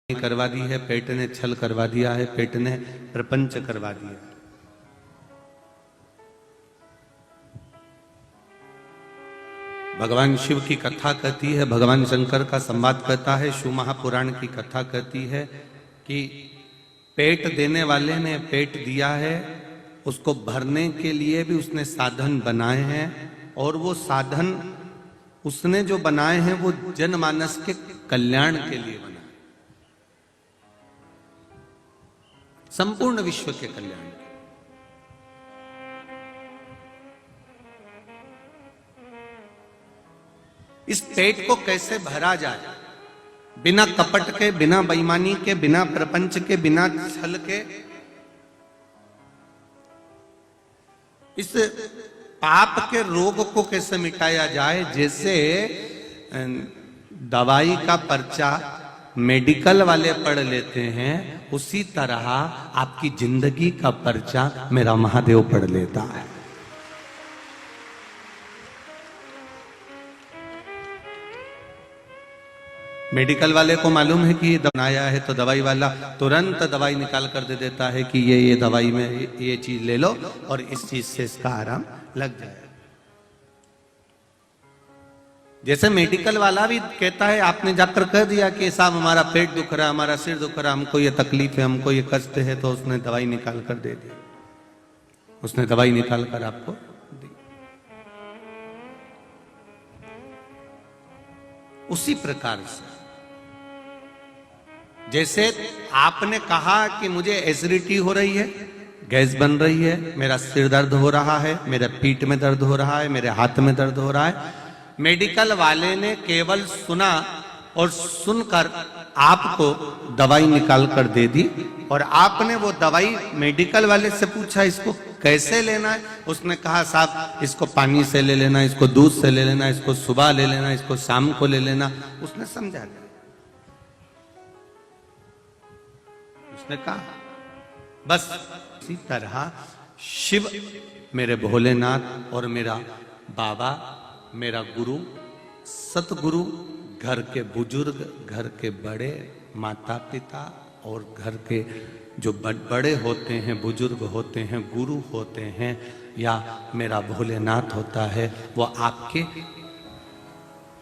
करवा दी है, पेट ने छल करवा दिया है, पेट ने प्रपंच करवा दिया। भगवान शिव की कथा कहती है, भगवान शंकर का संवाद कहता है, शिव महापुराण की कथा कहती है कि पेट देने वाले ने पेट दिया है, उसको भरने के लिए भी उसने साधन बनाए हैं और वो साधन उसने जो बनाए हैं वो जनमानस के कल्याण के लिए बनाए, संपूर्ण विश्व के कल्याण के। इस पेट को कैसे भरा जाए, बिना कपट के, बिना बेईमानी के, बिना प्रपंच के, बिना छल के। इस पाप के रोग को कैसे मिटाया जाए, जैसे दवाई का पर्चा मेडिकल वाले पढ़ लेते हैं, उसी तरह आपकी जिंदगी का पर्चा मेरा महादेव पढ़ लेता है। मेडिकल वाले को मालूम है कि ये बनाया है, तो दवाई वाला तुरंत दवाई निकाल कर दे देता है कि ये दवाई में ये चीज ले लो और इस चीज से इसका आराम लग जाए। जैसे मेडिकल वाला भी कहता है, आपने जाकर कह दिया कि साहब हमारा पेट दुख रहा है, हमारा सिर दुख रहा है, हमको ये तकलीफ है, हमको ये कष्ट है, तो उसने दवाई निकाल कर दे दी, उसने दवाई निकाल कर आपको दी। उसी प्रकार से जैसे आपने कहा कि मुझे एसिडिटी हो रही है, गैस बन रही है, मेरा सिर दर्द हो रहा है, मेरे पीठ में दर्द हो रहा है, मेरे हाथ में दर्द हो रहा है, मेडिकल वाले ने केवल सुना और सुनकर आपको दवाई निकाल कर दे दी और आपने वो दवाई मेडिकल वाले से पूछा इसको कैसे लेना है, उसने कहा साहब इसको पानी से ले लेना, इसको दूध से ले लेना, इसको सुबह ले लेना, इसको शाम को ले लेना। उसने समझा दिया, उसने कहा बस। इसी तरह शिव मेरे भोलेनाथ और मेरा बाबा, मेरा गुरु, सतगुरु, घर के बुजुर्ग, घर के बड़े, माता पिता और घर के जो बड़े होते हैं, बुजुर्ग होते हैं, गुरु होते हैं, या मेरा भोलेनाथ होता है, वो आपके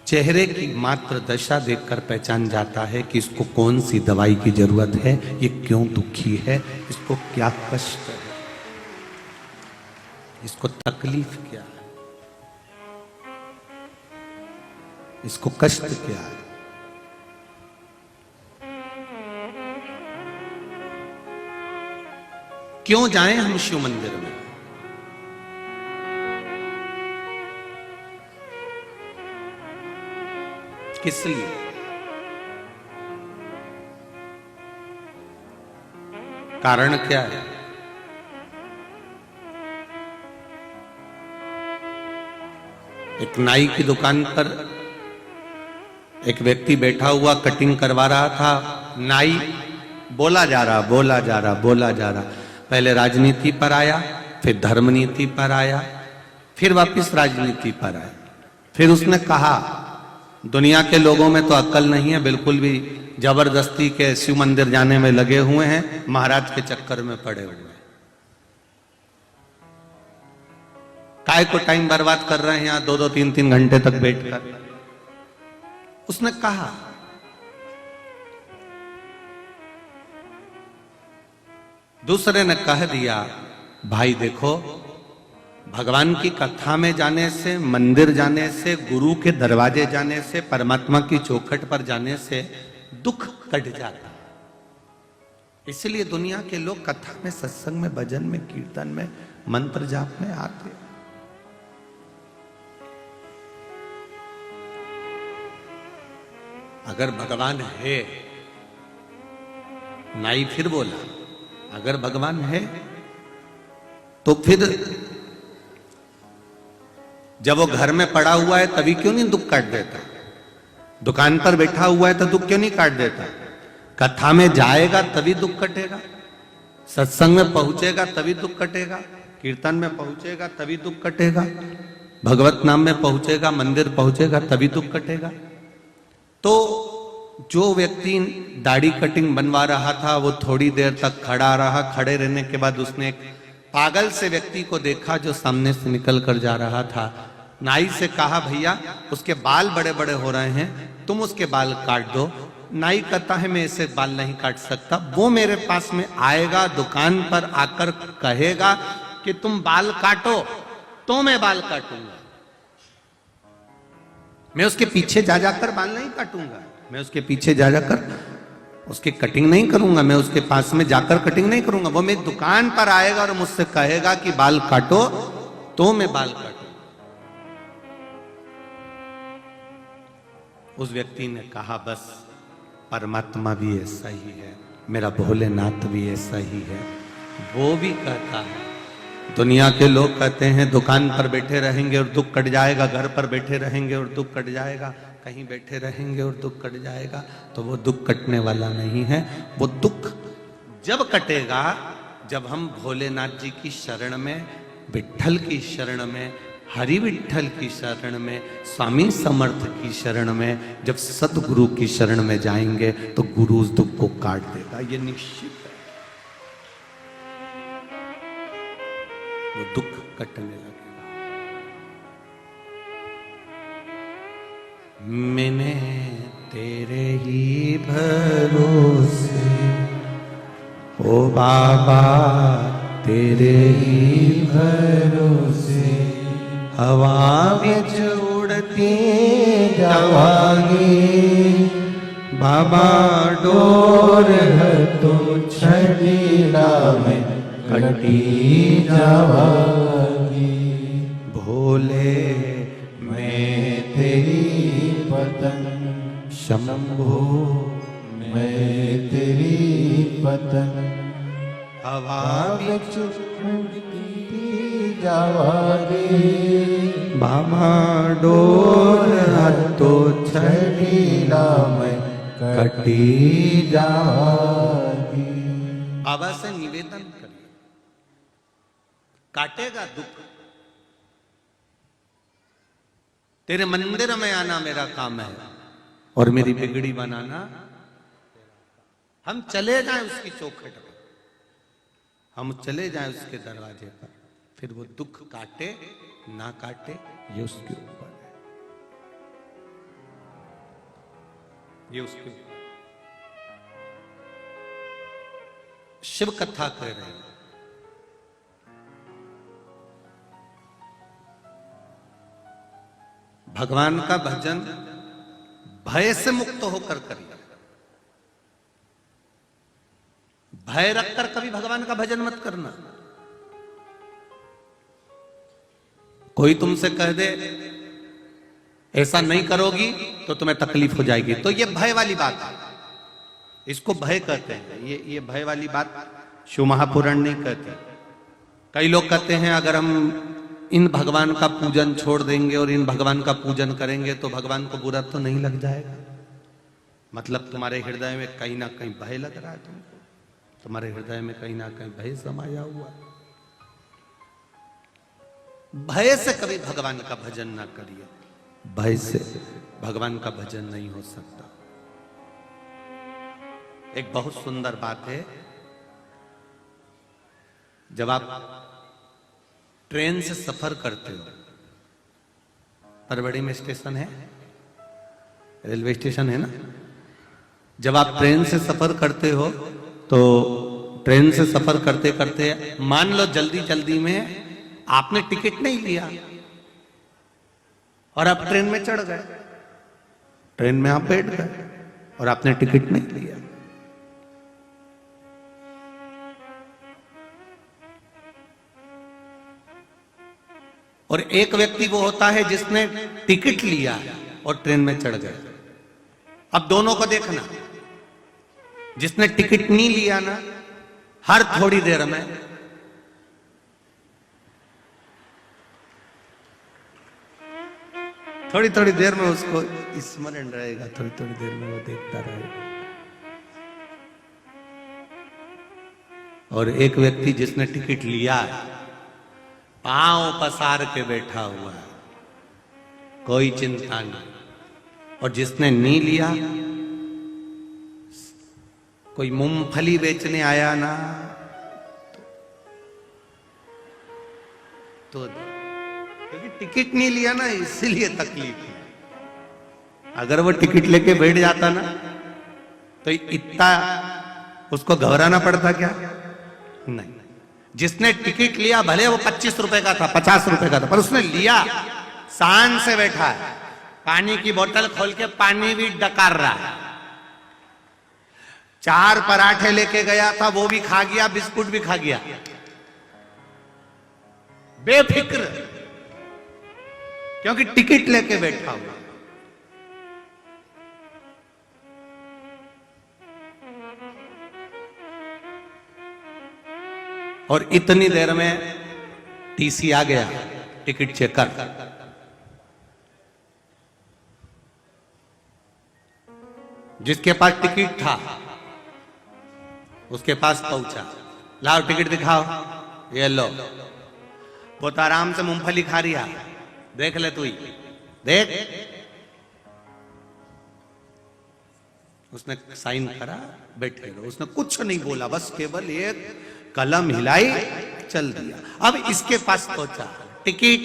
चेहरे की मात्र दशा देखकर पहचान जाता है कि इसको कौन सी दवाई की जरूरत है, ये क्यों दुखी है, इसको क्या कष्ट है, इसको तकलीफ क्या है, इसको कष्ट क्या है। क्यों जाएं हम शिव मंदिर में? किस लिए? कारण क्या है? एक नाई की दुकान पर एक व्यक्ति बैठा हुआ कटिंग करवा रहा था। नाई बोला जा रहा, पहले राजनीति पर आया, फिर धर्म नीति पर आया, फिर वापस राजनीति पर आया। फिर उसने कहा दुनिया के लोगों में तो अक्ल नहीं है, बिल्कुल भी जबरदस्ती के शिव मंदिर जाने में लगे हुए हैं, महाराज के चक्कर में पड़े हुए हैं, काय को टाइम बर्बाद कर रहे हैं यहाँ 2-2, 3-3 घंटे तक बैठकर। उसने कहा दूसरे ने कह दिया भाई देखो, भगवान की कथा में जाने से, मंदिर जाने से, गुरु के दरवाजे जाने से, परमात्मा की चौखट पर जाने से दुख कट जाता है। इसलिए दुनिया के लोग कथा में, सत्संग में, भजन में, कीर्तन में, मंत्र जाप में आते हैं। अगर भगवान है, नाई फिर बोला, अगर भगवान है तो फिर जब वो घर में पड़ा हुआ है तभी क्यों नहीं दुख काट देता? दुकान पर बैठा हुआ है तो दुख क्यों नहीं काट देता? कथा में जाएगा तभी दुख कटेगा, सत्संग में पहुंचेगा तभी दुख कटेगा, कीर्तन में पहुंचेगा तभी दुख कटेगा, भगवत नाम में पहुंचेगा, मंदिर पहुंचेगा तभी दुख कटेगा। तो जो व्यक्ति दाढ़ी कटिंग बनवा रहा था वो थोड़ी देर तक खड़ा रहा। खड़े रहने के बाद उसने एक पागल से व्यक्ति को देखा जो सामने से निकल कर जा रहा था। नाई से कहा, भैया उसके बाल बड़े बड़े हो रहे हैं, तुम उसके बाल काट दो। नाई कहता है, मैं ऐसे बाल नहीं काट सकता। वो मेरे पास में आएगा, दुकान पर आकर कहेगा कि तुम बाल काटो, तो मैं बाल काटूंगा। मैं उसके पीछे जा जाकर बाल नहीं काटूंगा, मैं उसके पीछे जा जाकर उसकी कटिंग नहीं करूंगा, मैं उसके पास में जाकर कटिंग नहीं करूंगा। वो मेरी दुकान पर आएगा और मुझसे कहेगा कि बाल काटो, तो मैं बाल काटूंगा। उस व्यक्ति ने कहा, बस परमात्मा भी ऐसा ही है, मेरा भोलेनाथ भी ऐसा ही है। वो भी कहता है, दुनिया के लोग कहते हैं दुकान पर बैठे रहेंगे और दुख कट जाएगा, घर पर बैठे रहेंगे और दुख कट जाएगा, कहीं बैठे रहेंगे और दुख कट जाएगा। तो वो दुख कटने वाला नहीं है। वो दुख जब कटेगा जब हम भोलेनाथ जी की शरण में, विठ्ठल की शरण में, हरि विठ्ठल की शरण में, स्वामी समर्थ की शरण में, जब सदगुरु की शरण में जाएंगे तो गुरु उस दुख को काट देगा, ये निश्चित है। वो दुख कटने लगेगा। मैंने तेरे ही भरोसे, ओ बाबा तेरे ही भरोसे, हवा विच उड़ती जावांगी। बाबा डोर है तो छड़ीला में कटी जावांगी। भोले मैं तेरी पतंग, शंभो मैं तेरी पतंग, हवा विच जावांगी। बाबा डोर तो छड़ीला में कटी जावांगी। बाबा से निवेदन करिए, काटेगा दुख। तेरे मंदिर में आना मेरा काम है और मेरी बिगड़ी बनाना। हम चले जाएं उसकी चौखट पर, हम चले जाएं उसके दरवाजे पर, फिर वो दुख काटे ना काटे ये उसके ऊपर है, ये उसके ऊपर। शिव कथा कह रहे हैं, भगवान का भजन भय से मुक्त होकर करिए। भय रखकर कभी भगवान का भजन मत करना। कोई तुमसे कह दे ऐसा नहीं करोगी तो तुम्हें तकलीफ हो जाएगी, तो ये भय वाली बात है, इसको भय कहते हैं। ये भय वाली बात शिव महापुराण नहीं कहते। कई लोग कहते हैं अगर हम इन भगवान का पूजन छोड़ देंगे और इन भगवान का पूजन करेंगे तो भगवान को बुरा तो नहीं लग जाएगा। मतलब तुम्हारे हृदय में कहीं ना कहीं भय लग रहा है, तुमको तुम्हारे हृदय में कहीं ना कहीं भय समाया हुआ। भय से कभी भगवान का भजन ना करिए, भय से भगवान का भजन नहीं हो सकता। एक बहुत सुंदर बात है, जब आप ट्रेन से सफर करते हो, परवड़ी में स्टेशन है, रेलवे स्टेशन है ना, जब आप ट्रेन से सफर करते हो तो ट्रेन से सफर करते करते मान लो जल्दी जल्दी में आपने टिकट नहीं लिया और आप ट्रेन में चढ़ गए, ट्रेन में आप बैठ गए और आपने टिकट नहीं लिया। और एक व्यक्ति वो होता है जिसने टिकट लिया और ट्रेन में चढ़ गया। अब दोनों को देखना, जिसने टिकट नहीं लिया ना, हर थोड़ी देर में थोड़ी थोड़ी देर में उसको स्मरण रहेगा, थोड़ी थोड़ी देर में वो देखता रहेगा। और एक व्यक्ति जिसने टिकट लिया, पांव पसार के बैठा हुआ है, कोई चिंता नहीं। और जिसने नहीं लिया कोई मूंगफली बेचने आया ना तो क्योंकि टिकट नहीं लिया ना इसीलिए तकलीफ है। अगर वो टिकट लेके बैठ जाता ना तो इतना उसको घबराना पड़ता क्या? नहीं। जिसने टिकट लिया भले वो 25 रुपए का था 50 रुपए का था पर उसने लिया, शान से बैठा है, पानी की बोतल खोल के पानी भी डकार रहा है, 4 पराठे लेके गया था वो भी खा गया, बिस्कुट भी खा गया, बेफिक्र, क्योंकि टिकट लेके बैठा हुआ। और इतनी देर में टीसी आ गया, टिकट चेक कर। जिसके पास टिकट था उसके पास पहुंचा, लाओ टिकट दिखाओ, ये लो। वो तो आराम से मूंगफली खा रही है, देख ले तू ही देख। उसने साइन करा, बैठे रहो, उसने कुछ नहीं बोला, बस केवल एक कलम हिलाई, चल दिया। अब इसके पास पहुंचा, टिकट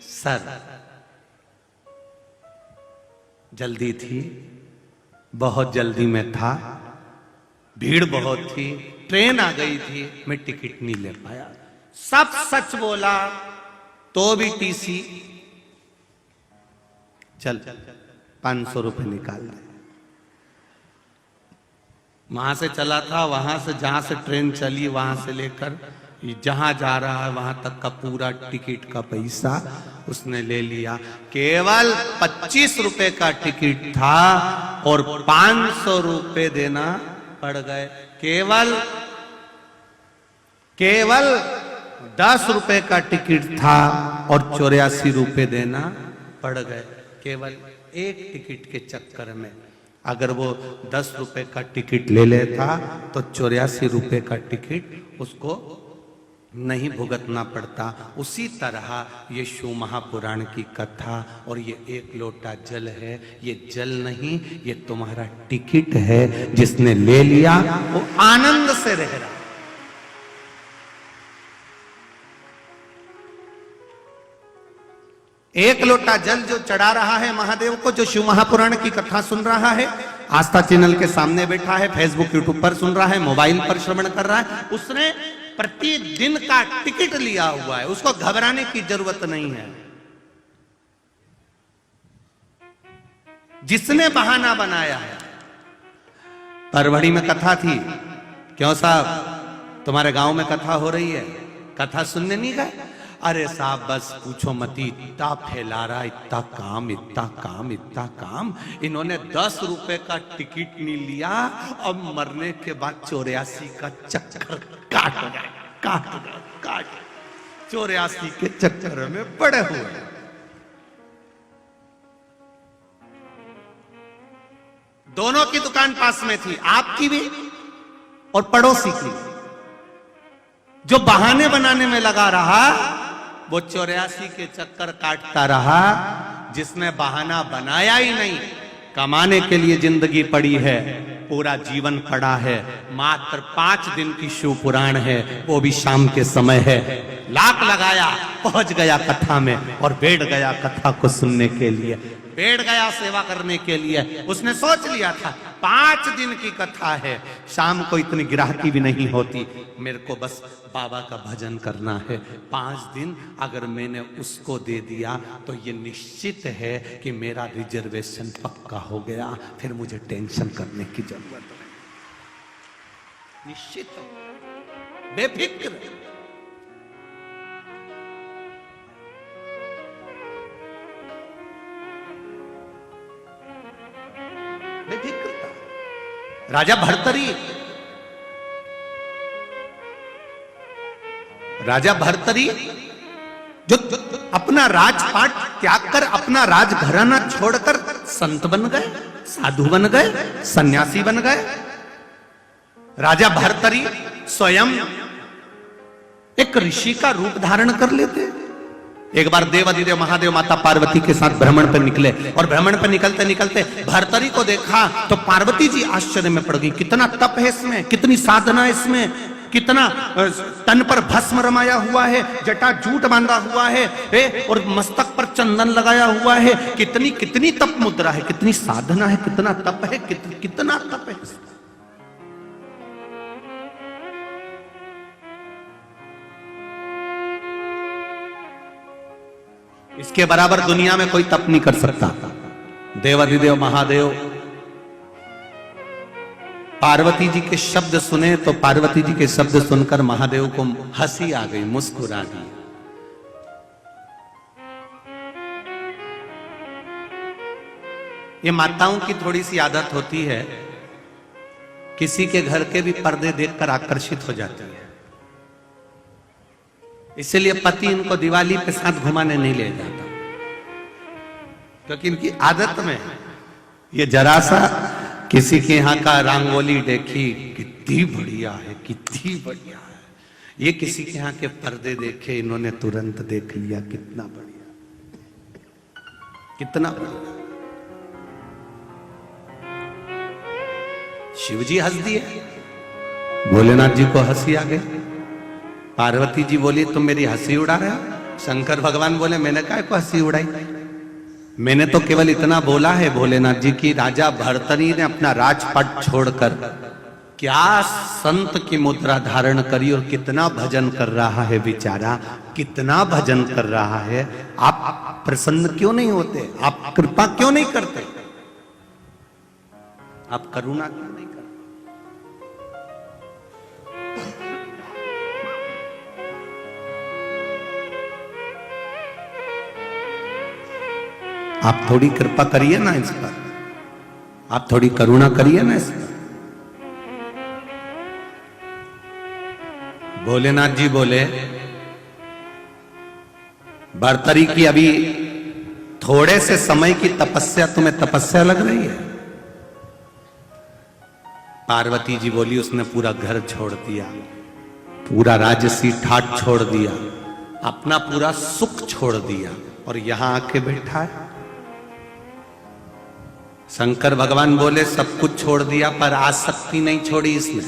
सर, जल्दी थी, बहुत जल्दी में था, भीड़ बहुत थी, ट्रेन आ गई थी, मैं टिकट नहीं ले पाया। सब सच बोला तो भी टीसी, चल 500 रुपए निकाल दे। वहां से चला था, वहां से जहां से ट्रेन चली वहां से लेकर जहां जा रहा है वहां तक का पूरा टिकट का पैसा उसने ले लिया। केवल 25 रुपए का टिकट था और 500 रुपए देना पड़ गए। केवल 10 रुपए का टिकट था और 84 रुपए देना पड़ गए, केवल एक टिकट के चक्कर में। अगर वो 10 रुपए का टिकट ले लेता तो 84 रुपए का टिकट उसको नहीं भुगतना पड़ता। उसी तरह ये शिव महापुराण की कथा और ये एक लोटा जल है, ये जल नहीं, ये तुम्हारा टिकट है, जिसने ले लिया वो आनंद से रह रहा। एक लोटा जल जो चढ़ा रहा है महादेव को, जो शिव महापुराण की कथा सुन रहा है, आस्था चैनल के सामने बैठा है, फेसबुक यूट्यूब पर सुन रहा है, मोबाइल पर श्रवण कर रहा है, उसने प्रतिदिन का टिकट लिया हुआ है, उसको घबराने की जरूरत नहीं है। जिसने बहाना बनाया है, परवड़ी में कथा थी, क्यों साहब तुम्हारे गांव में कथा हो रही है, कथा सुनने नहीं गए? अरे साहब बस पूछो मती, इतना फैला रहा, इतना काम, इतना काम, इतना काम। इन्होंने 10 रुपए का टिकट नहीं लिया, अब मरने के बाद 84 का चक्कर काट गए, 84 के चक्कर में पड़े हुए। दोनों की दुकान पास में थी, आपकी भी और पड़ोसी की। जो बहाने बनाने में लगा रहा वो 84 के चक्कर काटता रहा। जिसने बहाना बनाया ही नहीं, कमाने के लिए जिंदगी पड़ी है, पूरा जीवन पड़ा है, मात्र 5 दिन की शिव पुराण है, वो भी शाम के समय है। लाख लगाया, पहुंच गया कथा में और बैठ गया कथा को सुनने के लिए, बैठ गया सेवा करने के लिए। उसने सोच लिया था 5 दिन की कथा है, शाम को इतनी गिराकी भी नहीं होती, मेरे को बस बाबा का भजन करना है। 5 दिन अगर मैंने उसको दे दिया तो ये निश्चित है कि मेरा रिजर्वेशन पक्का हो गया, फिर मुझे टेंशन करने की जरूरत नहीं। निश्चित बेफिक्र। बेफिक्रता। राजा भर्तरी जो अपना राजपाट त्याग कर, अपना राजघराना छोड़कर संत बन गए, साधु बन गए, सन्यासी बन गए। राजा भर्तरी स्वयं एक ऋषि का रूप धारण कर लेते, एक बार देवाधिदेव महादेव माता पार्वती के साथ भ्रमण पर निकले और भ्रमण पर निकलते निकलते भर्तरी को देखा तो पार्वती जी आश्चर्य में पड़ गई। कितना तप है इसमें, कितनी साधना है इसमें, कितना तन पर भस्म रमाया हुआ है, जटा जूट बांधा हुआ है और मस्तक पर चंदन लगाया हुआ है। कितनी कितनी तप मुद्रा है, कितनी साधना है, कितना तप है, कितना तप है। इसके बराबर दुनिया में कोई तप नहीं कर सकता। देवाधिदेव महादेव पार्वती जी के शब्द सुने तो पार्वती जी के शब्द सुनकर महादेव को हंसी आ गई, मुस्कुरा दी। ये माताओं की थोड़ी सी आदत होती है, किसी के घर के भी पर्दे देखकर आकर्षित हो जाती है। इसलिए पति इनको दिवाली पे साथ घुमाने नहीं ले जाता, क्योंकि इनकी आदत में ये जरा सा किसी के यहाँ का रंगोली देखी, कितनी बढ़िया है, कितनी बढ़िया है। ये किसी के यहाँ के पर्दे देखे, इन्होंने तुरंत देख लिया, कितना बढ़िया, कितना बढ़िया। शिव जी हंस दिए, भोलेनाथ जी को हंसी आ गई। पार्वती जी बोली तुम मेरी हंसी उड़ा रहे हो। शंकर भगवान बोले मैंने काय को हंसी उड़ाई, मैंने तो केवल इतना बोला है भोलेनाथ जी की राजा भर्तरी ने अपना राजपाट छोड़कर क्या संत की मुद्रा धारण करी और कितना भजन कर रहा है बेचारा, कितना भजन कर रहा है। आप प्रसन्न क्यों नहीं होते, आप कृपा क्यों नहीं करते, आप करुणा क्यों नहीं करते। आप थोड़ी कृपा करिए ना इस पर, आप थोड़ी करुणा करिए ना इस पर। भोलेनाथ जी बोले भर्तरी की अभी थोड़े से समय की तपस्या तुम्हें तपस्या लग रही है। पार्वती जी बोली उसने पूरा घर छोड़ दिया, पूरा राजसी ठाट छोड़ दिया, अपना पूरा सुख छोड़ दिया और यहां आके बैठा है। शंकर भगवान बोले सब कुछ छोड़ दिया पर आसक्ति नहीं छोड़ी इसने।